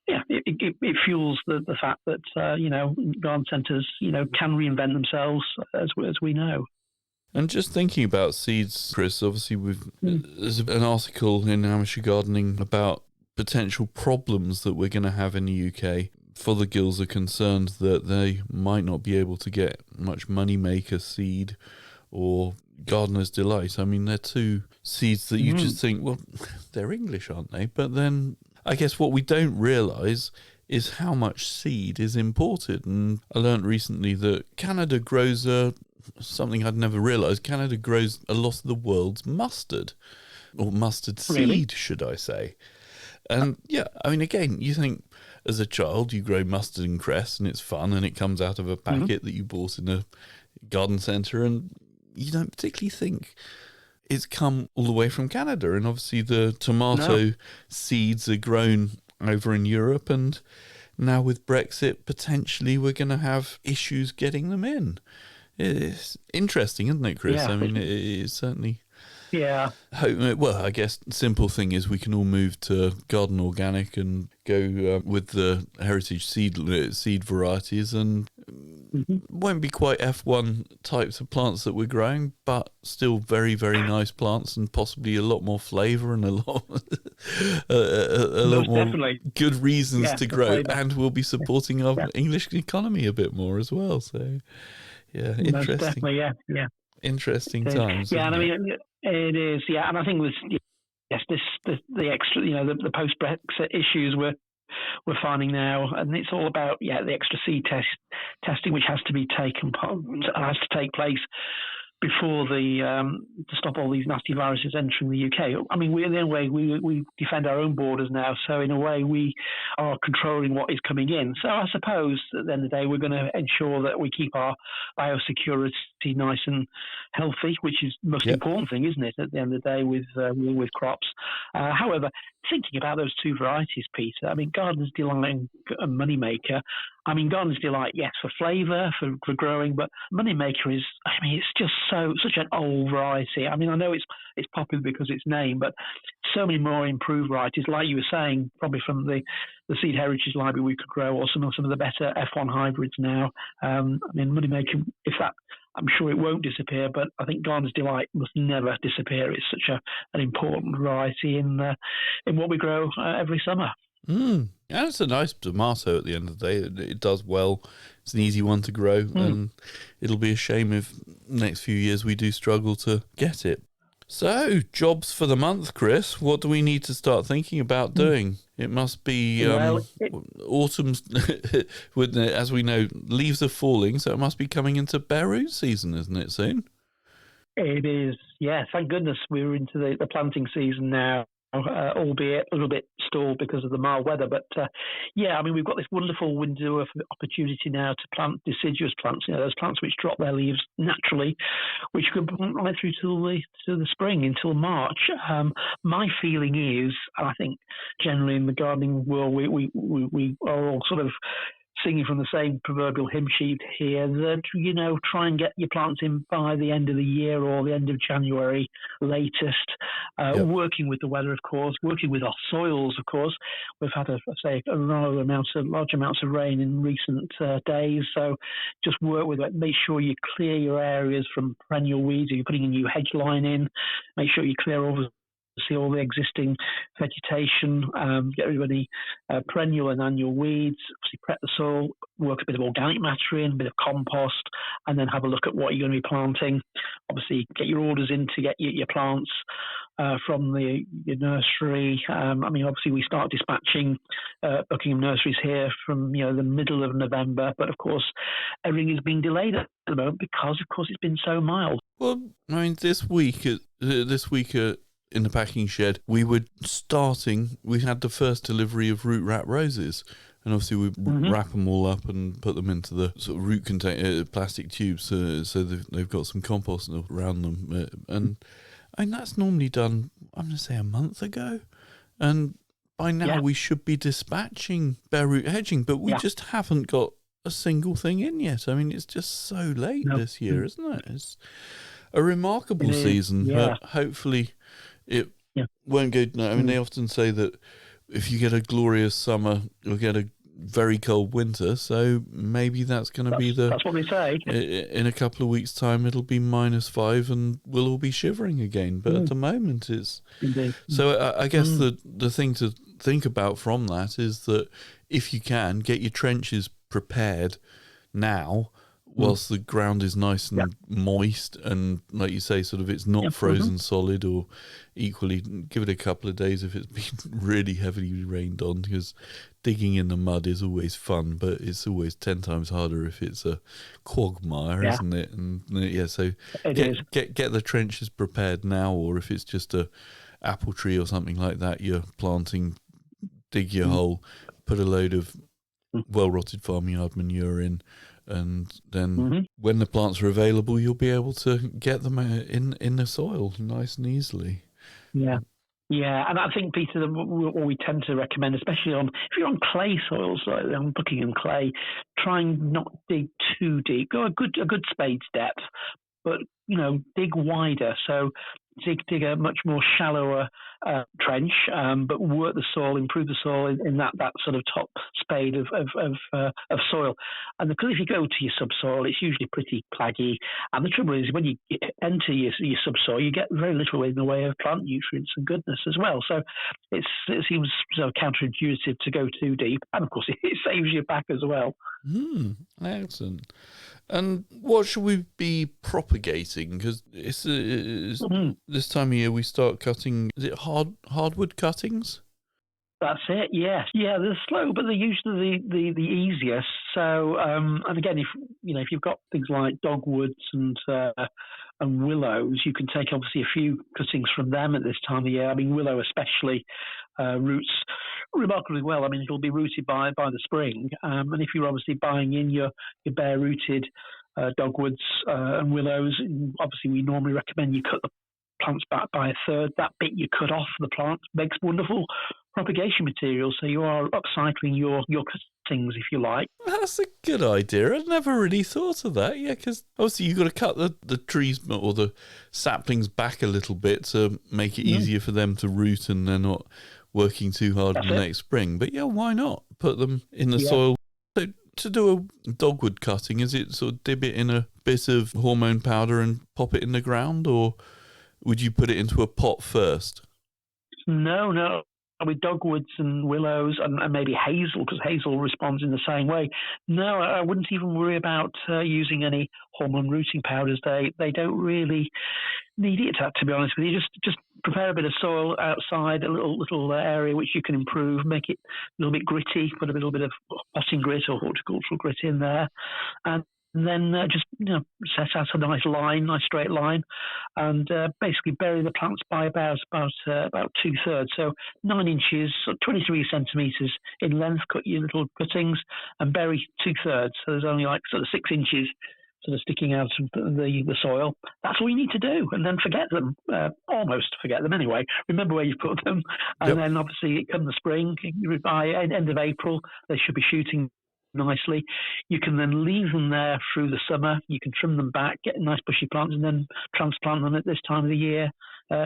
it fuels the fact that garden centres can reinvent themselves, as we know. And just thinking about seeds, Chris, obviously there's an article in Amateur Gardening about potential problems that we're going to have in the UK. Fothergills are concerned that they might not be able to get much moneymaker seed or Gardener's Delight. I mean, they're two seeds that you just think, well, they're English, aren't they? But then I guess what we don't realise is how much seed is imported. And I learnt recently that Canada grows something I'd never realised. Canada grows a lot of the world's mustard, or mustard seed, should I say. And yeah, I mean, again, you think as a child you grow mustard and cress and it's fun and it comes out of a packet that you bought in a garden centre, and you don't particularly think it's come all the way from Canada. And obviously the tomato seeds are grown over in Europe, and now with Brexit, potentially we're going to have issues getting them in. It's interesting, isn't it, Chris? Yeah. I mean, it is certainly... Yeah. Well, I guess the simple thing is we can all move to Garden Organic and go with the Heritage seed varieties, and won't be quite F1 types of plants that we're growing, but still very, very nice plants, and possibly a lot more flavour and a lot more good reasons to grow, and we'll be supporting our English economy a bit more as well. So, yeah, interesting. Definitely, yeah. Interesting times. Yeah, and I mean, it is. Yeah, and I think the extra, the post-Brexit issues we're finding now, and it's all about the extra seed testing, which has to take place before to stop all these nasty viruses entering the UK. I mean, in a way, we defend our own borders now, so in a way we are controlling what is coming in. So I suppose at the end of the day, we're going to ensure that we keep our biosecurity nice and healthy, which is the most important thing, isn't it, at the end of the day with crops. However, thinking about those two varieties, Peter, I mean, Gardener's Delight and Moneymaker, I mean, Gardener's Delight, yes, for flavour, for growing, but Moneymaker is, I mean, it's just such an old variety. I mean, I know it's popular because it's named, but so many more improved varieties, like you were saying, probably from the Seed Heritage Library we could grow, or some of the better F1 hybrids now. I mean, Moneymaker, I'm sure it won't disappear, but I think Gardener's Delight must never disappear. It's such an important variety in what we grow every summer. And it's a nice tomato at the end of the day. It does well. It's an easy one to grow, and it'll be a shame if next few years we do struggle to get it. So, jobs for the month, Chris. What do we need to start thinking about doing? It must be autumn's, as we know, leaves are falling, so it must be coming into bare-root season, isn't it, soon? It is, yeah. Thank goodness we're into the planting season now, albeit a little bit stalled because of the mild weather. But yeah, I mean, we've got this wonderful window of opportunity now to plant deciduous plants. You know, those plants which drop their leaves naturally, which could plant right through to the spring, until March. My feeling is, and I think generally in the gardening world, we are all sort of singing from the same proverbial hymn sheet here, that, you know, try and get your plants in by the end of the year or the end of January latest. Working with the weather, of course, working with our soils, of course. We've had, large amounts of rain in recent days, so just work with it. Make sure you clear your areas from perennial weeds. If you're putting a new hedge line in, make sure you clear all the existing vegetation, get rid of any perennial and annual weeds, obviously prep the soil, work a bit of organic matter in, a bit of compost, and then have a look at what you're going to be planting. Obviously, get your orders in to get your plants from your nursery. I mean, obviously, we start dispatching Buckingham nurseries here from the middle of November, but of course, everything is being delayed at the moment because, of course, it's been so mild. Well, I mean, this week in the packing shed, we had the first delivery of root wrap roses, and obviously we wrap them all up and put them into the sort of root container plastic tubes, so they've got some compost around them, and I mean that's normally done, I'm going to say, a month ago, and by now we should be dispatching bare-root hedging, but we just haven't got a single thing in yet. I mean, it's just so late this year, isn't it? It's a remarkable season, but hopefully it won't go. No, I mean, they often say that if you get a glorious summer, you'll get a very cold winter. So maybe that's going to be that's what they say. In a couple of weeks' time, it'll be -5, and we'll all be shivering again. But at the moment, it's so. I guess the thing to think about from that is that if you can get your trenches prepared now, whilst the ground is nice and moist, and like you say, sort of it's not frozen solid, or equally give it a couple of days if it's been really heavily rained on, because digging in the mud is always fun, but it's always 10 times harder if it's a quagmire, isn't it? And so get the trenches prepared now, or if it's just a apple tree or something like that you're planting, dig your hole, put a load of well-rotted farmyard manure in, and then when the plants are available, you'll be able to get them in the soil nice and easily. Yeah, and I think, Peter, what we tend to recommend, especially if you're on clay soils, like on Buckingham clay, try and not dig too deep. Go a good spade's depth, but dig wider. So dig a much more shallower trench, but work the soil, improve the soil in that sort of top spade of soil. And because if you go to your subsoil, it's usually pretty plaggy. And the trouble is, when you enter your subsoil, you get very little in the way of plant nutrients and goodness as well. So it seems so counterintuitive to go too deep, and of course it saves you back as well. Excellent. And what should we be propagating? Because it's this time of year we start cutting. Is it hardwood cuttings? That's it. Yes. Yeah. They're slow, but they're usually the easiest. So, and again, if you've got things like dogwoods and willows, you can take obviously a few cuttings from them at this time of year. I mean, willow especially roots remarkably well. I mean, it'll be rooted by the spring. And if you're obviously buying in your bare-rooted dogwoods and willows, obviously we normally recommend you cut the plants back by a third. That bit you cut off the plant makes wonderful propagation material. So you are upcycling your cuttings, if you like. That's a good idea. I've never really thought of that. Yeah, because obviously you've got to cut the trees or the saplings back a little bit to make it easier for them to root, and they're not working too hard in the next spring. But yeah, why not put them in the soil? So to do a dogwood cutting, is it sort of dip it in a bit of hormone powder and pop it in the ground, or would you put it into a pot first? No. with dogwoods and willows and maybe hazel, because hazel responds in the same way. No, I wouldn't even worry about using any hormone rooting powders. They don't really need it, to be honest with you. Just prepare a bit of soil outside, a little area which you can improve, make it a little bit gritty, put a little bit of potting grit or horticultural grit in there, and then just set out a nice straight line, and basically bury the plants by about 2/3, so 9 inches, 23 centimetres in length. Cut your little cuttings and bury 2/3. So there's only like sort of 6 inches sort of sticking out of the soil. That's all you need to do, and then forget them. Almost forget them anyway. Remember where you put them, and then obviously come the spring, by end of April, they should be shooting nicely. You can then leave them there through the summer. You can trim them back, get nice bushy plants, and then transplant them at this time of the year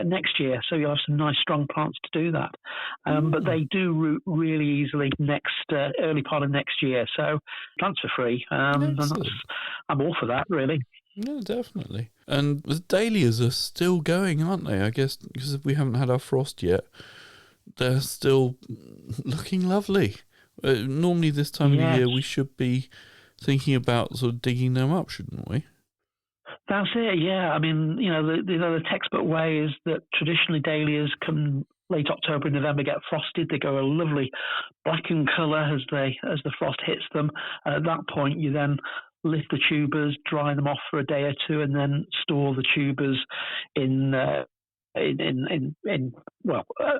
next year. So you'll have some nice strong plants to do that. But they do root really easily early part of next year. So plants for free. And I'm all for that, really. Yeah, definitely. And the dahlias are still going, aren't they? I guess because we haven't had our frost yet. They're still looking lovely. Normally this time of the year we should be thinking about sort of digging them up, shouldn't we? That's it, yeah. I mean, the textbook way is that traditionally dahlias come late October and November, get frosted. They go a lovely blackened colour as the frost hits them. At that point, you then lift the tubers, dry them off for a day or two, and then store the tubers in a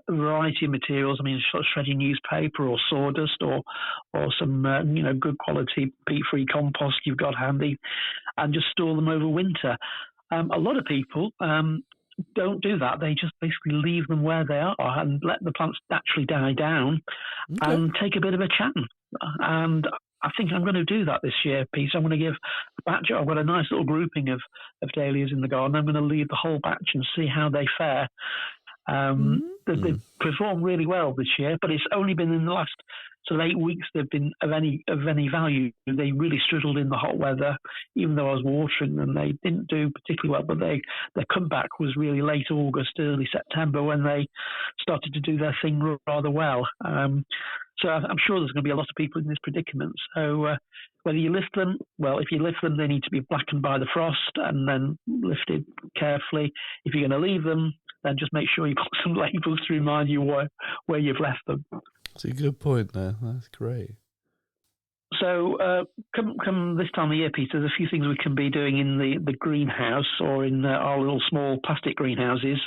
variety of materials. I mean, sort of shredding newspaper or sawdust or some good quality peat-free compost you've got handy, and just store them over winter. A lot of people don't do that. They just basically leave them where they are and let the plants naturally die down and take a bit of a chance. And I think I'm going to do that this year, Pete. I'm going to give a batch. I've got a nice little grouping of dahlias in the garden. I'm going to leave the whole batch and see how they fare. They've performed really well this year, but it's only been in the last sort of 8 weeks they've been of any value. They really struggled in the hot weather. Even though I was watering them, they didn't do particularly well. But their comeback was really late August, early September, when they started to do their thing rather well. So I'm sure there's going to be a lot of people in this predicament. So whether you lift them, well, if you lift them, they need to be blackened by the frost and then lifted carefully. If you're going to leave them, then just make sure you put some labels to remind you where you've left them. That's a good point there. That's great. So come this time of year, Peter, there's a few things we can be doing in the greenhouse or in our little small plastic greenhouses.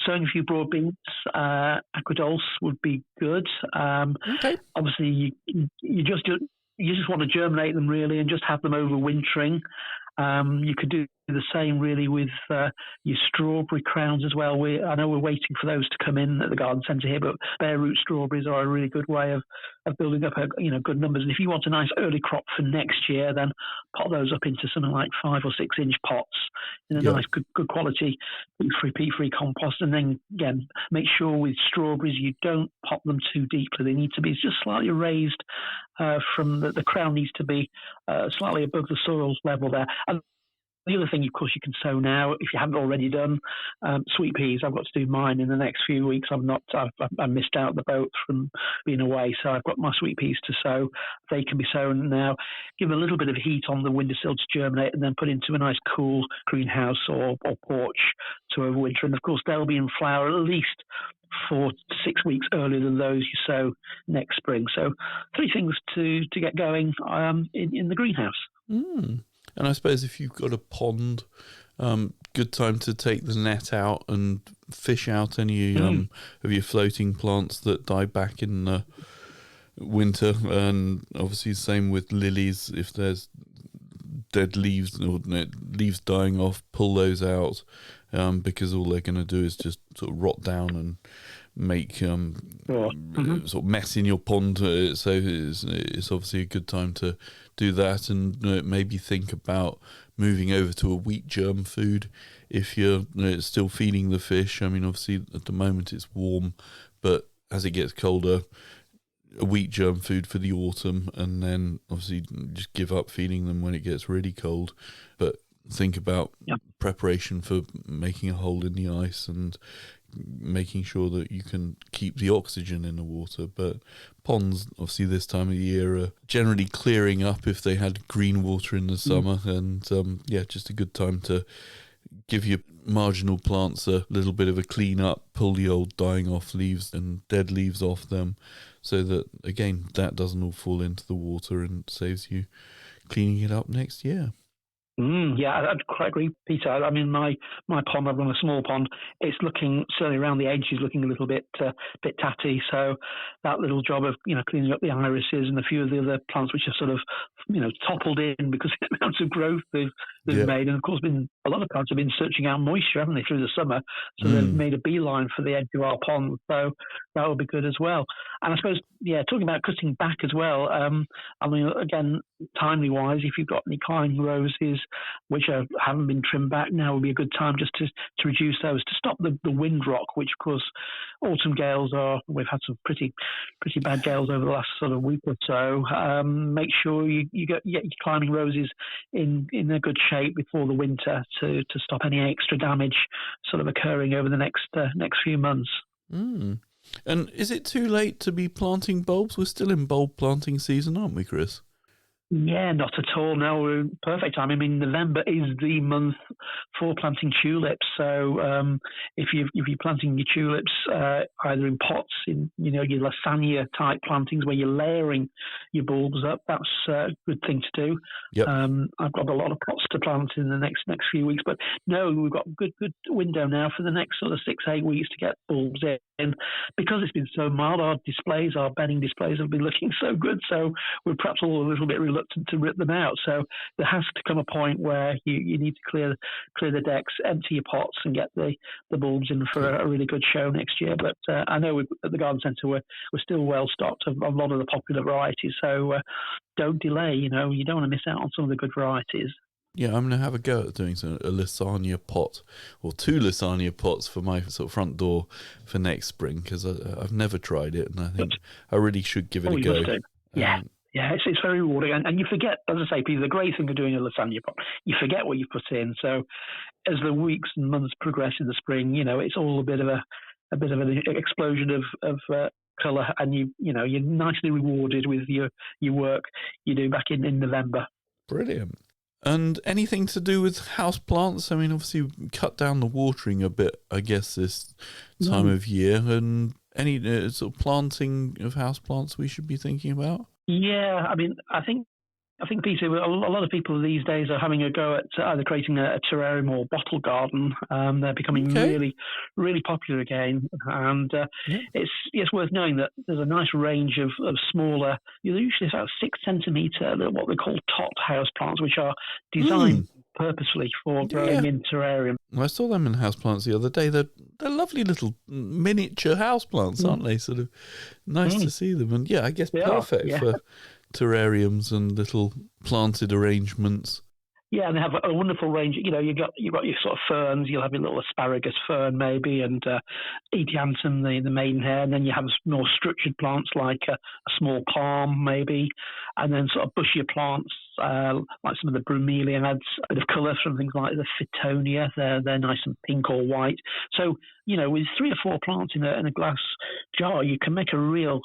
Sowing a few broad beans, aquadulce would be good. Obviously, you just want to germinate them really and just have them overwintering. You could do the same really with your strawberry crowns as well. I know we're waiting for those to come in at the garden centre here, but bare-root strawberries are a really good way of building up good numbers. And if you want a nice early crop for next year, then pot those up into something like 5 or 6 inch pots in a nice good quality peat-free compost. And then again, make sure with strawberries you don't pot them too deeply. They need to be just slightly raised from the crown needs to be slightly above the soil level there. And the other thing, of course, you can sow now, if you haven't already done, sweet peas. I've got to do mine in the next few weeks. I missed out the boat from being away, so I've got my sweet peas to sow. They can be sown now. Give them a little bit of heat on the windowsill to germinate, and then put into a nice cool greenhouse or porch to overwinter. And of course, they'll be in flower at least 4 to 6 weeks earlier than those you sow next spring. So 3 things to get going in the greenhouse. And I suppose if you've got a pond, good time to take the net out and fish out any of your floating plants that die back in the winter. And obviously same with lilies. If there's dead leaves or leaves dying off, pull those out, because all they're going to do is just sort of rot down and make sort of mess in your pond. So it's obviously a good time to do that, and maybe think about moving over to a wheat germ food if you're still feeding the fish. I mean, obviously at the moment it's warm, but as it gets colder, a wheat germ food for the autumn, and then obviously just give up feeding them when it gets really cold. But think about preparation for making a hole in the ice and making sure that you can keep the oxygen in the water. But ponds, obviously this time of year, are generally clearing up if they had green water in the summer. And just a good time to give your marginal plants a little bit of a clean up, pull the old dying off leaves and dead leaves off them, so that, again, that doesn't all fall into the water and saves you cleaning it up next year. I'd quite agree, Peter. I mean, my pond, I've got a small pond. It's looking, certainly around the edges, looking a little bit tatty. So that little job of cleaning up the irises and a few of the other plants which are sort of toppled in because of the amount of growth they've made, and of course, a lot of plants have been searching out moisture, haven't they, through the summer? So they've made a beeline for the edge of our pond. So that will be good as well. And I suppose, talking about cutting back as well. I mean, again, timely wise, if you've got any climbing roses which haven't been trimmed back, now would be a good time just to reduce those, to stop the wind rock, which of course autumn gales are. We've had some pretty bad gales over the last sort of week or so. Make sure you get your climbing roses in a good shape before the winter to stop any extra damage sort of occurring over the next few months. And is it too late to be planting bulbs? We're still in bulb planting season, aren't we, Chris? Yeah, not at all. No, we're in perfect time. I mean, November is the month for planting tulips. So if you're planting your tulips either in pots, in your lasagna type plantings where you're layering your bulbs up, that's a good thing to do. Yep. I've got a lot of pots to plant in the next few weeks, but no, we've got a good window now for the next sort of 6-8 weeks to get bulbs in. Because it's been so mild, our bedding displays have been looking so good. So we're perhaps all a little bit reluctant to rip them out. So there has to come a point where you need to clear the decks, empty your pots, and get the bulbs in for a really good show next year. But I know at the garden centre we're still well stocked of a lot of the popular varieties. So don't delay. You don't want to miss out on some of the good varieties. Yeah, I'm going to have a go at doing a lasagna pot or 2 lasagna pots for my sort of front door for next spring, because I've never tried it, and I think I really should give it a go. Yeah, it's very rewarding, and you forget, as I say, Peter, the great thing of doing a lasagna pot, you forget what you put in. So as the weeks and months progress in the spring, it's all a bit of an explosion of colour, and you're nicely rewarded with your work you do back in November. Brilliant. And anything to do with houseplants? I mean, obviously, cut down the watering a bit, I guess, this time of year. And any sort of planting of houseplants we should be thinking about? Yeah, I mean, I think, Peter, a lot of people these days are having a go at either creating a terrarium or bottle garden. They're becoming really, really popular again. And it's worth knowing that there's a nice range of smaller, usually about 6 centimetre, what they call tot houseplants, which are designed purposely for growing in terrarium. I saw them in houseplants the other day. They're lovely little miniature houseplants, aren't they? Sort of nice to see them. And I guess perfect for terrariums and little planted arrangements. Yeah, and they have a wonderful range. You've got your sort of ferns. You'll have your little asparagus fern maybe, and Edianthum, the maidenhair, and then you have more structured plants like a small palm maybe, and then sort of bushier plants like some of the bromeliads, a bit of colour from things like the Fittonia. They're nice and pink or white. So with 3 or 4 plants in a glass jar, you can make a real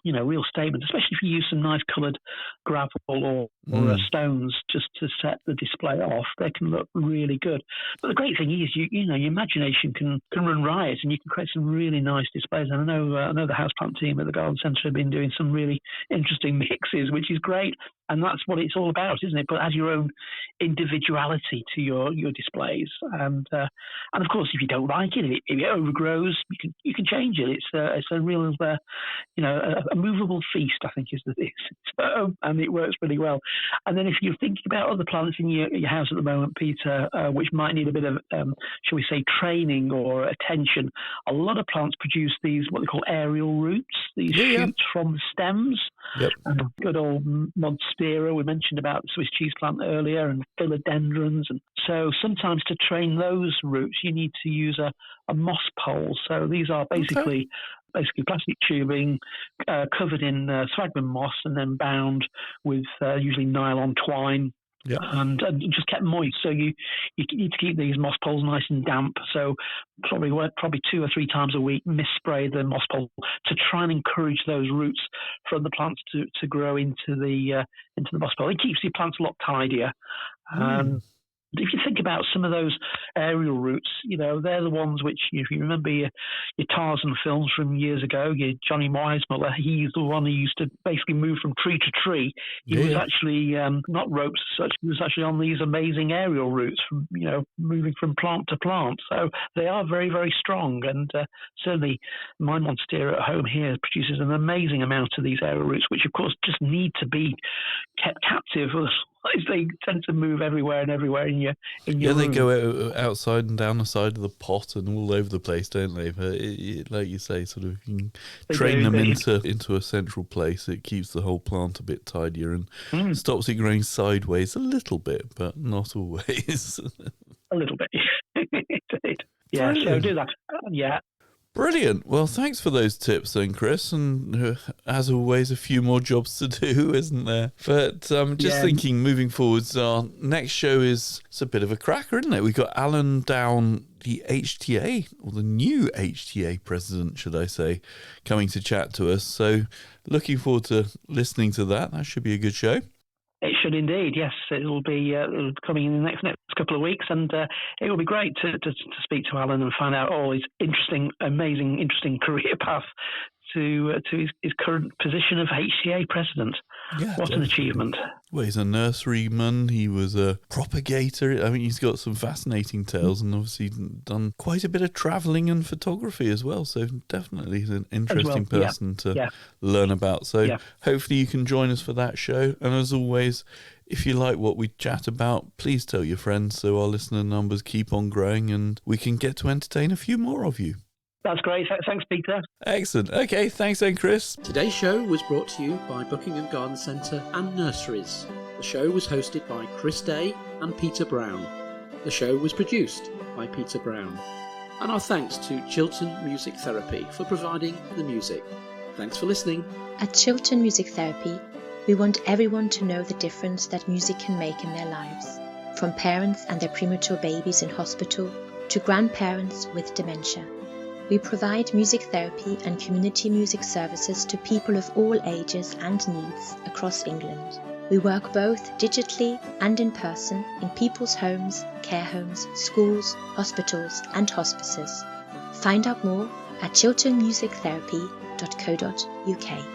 statement, especially if you use some nice coloured gravel or stones just to set the display off. They can look really good. But the great thing is, your imagination can run riot, and you can create some really nice displays. And I know the houseplant team at the Garden Centre have been doing some really interesting mixes, which is great. And that's what it's all about, isn't it? But add your own individuality to your displays. And of course, if you don't like it, if it overgrows, you can change it. It's a real a movable feast, I think, is the thing. So, and it works really well. And then if you're thinking about other plants in your house at the moment, Peter, which might need a bit of shall we say training or attention, a lot of plants produce these what they call aerial roots, these shoots from the stems. Yep. Good old Monstera, we mentioned about the Swiss cheese plant earlier, and philodendrons. And so sometimes to train those roots, you need to use a moss pole. So these are basically plastic tubing covered in sphagnum moss and then bound with usually nylon twine and just kept moist. So you need to keep these moss poles nice and damp. So probably 2 or 3 times a week, misspray the moss pole to try and encourage those roots from the plants to grow into the moss pole. It keeps your plants a lot tidier. If you think about some of those aerial roots, they're the ones which, if you remember your Tarzan films from years ago, your Johnny Weissmuller, he's the one who used to basically move from tree to tree. He was actually not ropes as such. He was actually on these amazing aerial roots, from moving from plant to plant. So they are very, very strong. And certainly my monstera at home here produces an amazing amount of these aerial roots, which of course just need to be kept captive. They tend to move everywhere and everywhere in your room. They go outside and down the side of the pot and all over the place, don't they? But like you say, sort of, you can train them into a central place. It keeps the whole plant a bit tidier and stops it growing sideways a little bit, but not always. A little bit. Indeed. Yeah, so do that. Yeah. Brilliant. Well, thanks for those tips then, Chris. And as always, a few more jobs to do, isn't there? But just thinking, moving forwards, our next show it's a bit of a cracker, isn't it? We've got Alan Down, the HTA, or the new HTA president, should I say, coming to chat to us. So looking forward to listening to that. That should be a good show. It should indeed, yes. It'll be coming in the next couple of weeks, and it will be great to speak to Alan and find out all his amazing career path to his current position of HCA president. Yeah, what an achievement. Well, he's a nurseryman, he was a propagator. I mean, he's got some fascinating tales and obviously done quite a bit of travelling and photography as well. So definitely he's an interesting person to learn about. So hopefully you can join us for that show. And as always, if you like what we chat about, please tell your friends so our listener numbers keep on growing and we can get to entertain a few more of you. That's great. Thanks, Peter. Excellent. Okay, thanks then, Chris. Today's show was brought to you by Buckingham Garden Centre and Nurseries. The show was hosted by Chris Day and Peter Brown. The show was produced by Peter Brown. And our thanks to Chiltern Music Therapy for providing the music. Thanks for listening. At Chiltern Music Therapy, we want everyone to know the difference that music can make in their lives. From parents and their premature babies in hospital to grandparents with dementia. We provide music therapy and community music services to people of all ages and needs across England. We work both digitally and in person in people's homes, care homes, schools, hospitals and hospices. Find out more at chilternmusictherapy.co.uk.